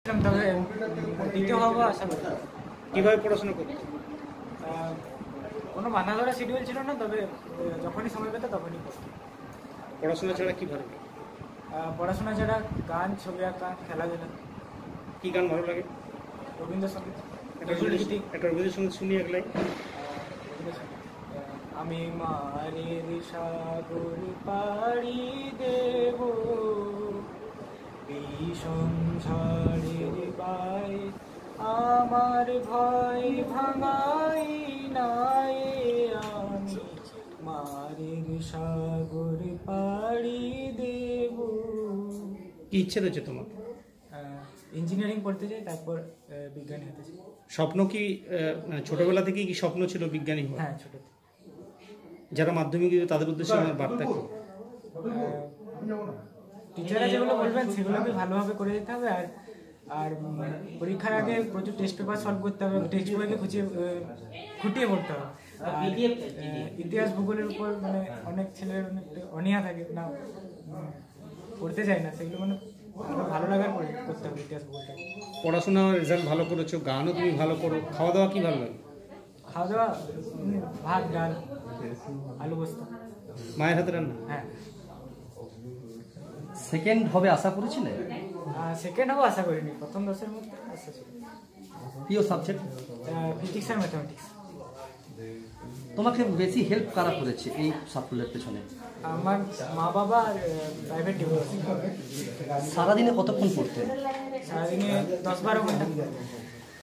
তবে দ্বিতীয় হবো আশা করি। কীভাবে পড়াশোনা করতে? কোনো বাঁধা ধরা শিডিউল ছিল না, তবে যখনই সময় পেতো তখনই করতাম। পড়াশোনা ছাড়া কী ভালো লাগে? পড়াশোনা ছাড়া গান, ছবি আঁকা, খেলাধুলা। কী গান ভালো লাগে? রবীন্দ্রসঙ্গীত, একটা রবীন্দ্রসঙ্গীত শুনি এক লাইন। আমি মারের সাগর পাড়ি দেব, বিষম ঝড়ের বায় আমার ভয় ভাঙাই নাই, আমি মারের সাগর পাড়ি দেব। কী ইচ্ছে রয়েছে তোমার? ইঞ্জিনিয়ারিং পড়তে চাই, তারপর বিজ্ঞানী হতে চাই। স্বপ্ন কি ছোটবেলা থেকেই কি স্বপ্ন ছিল বিজ্ঞানী হওয়া? হ্যাঁ, ছোট থেকে। যারা মাধ্যমিক দিবে তাদের উদ্দেশ্যে আমার বার্তা কি? টিচাররা যেগুলো বলবেন সেগুলোকে ভালোভাবে করে দিতে হবে, আর আর পরীক্ষার আগে প্রচুর টেস্ট পেপার সলভ করতে হবে, টেক্সট বইকে খুঁটিয়ে পড়তে হবে। আর ইতিহাস ভূগোলের উপর মানে অনেক ছেলের অনেক অনীহা থাকে না, পড়তে চায় না, সেগুলো মানে ভালো লাগার করতে হবে ইতিহাস ভূগোলটা। পড়াশোনা রেজাল্ট ভালো করেছো, গানও তুমি ভালো করো, খাওয়া দাওয়া কি ভালো লাগে? খাওয়া দাওয়া ভাত, ডাল, আলু পোস্ত। মায়ের হাতে রান্না? হ্যাঁ। সেকেন্ড হবে আশা করেছিলে? সেকেন্ড হবো আশা করিনি, প্রথম 10-এর মধ্যে আশা ছিল। প্রিয় সাবজেক্ট? ফিজিক্স আর ম্যাথামেটিক্স। তোমাকে বেশি হেল্প কারা করেছে এই সাফল্যের পেছনে? আমার মা বাবা আর প্রাইভেট টিউটর। সারাদিনে কতক্ষণ পড়তে? সারাদিনে 10-12 ঘন্টা।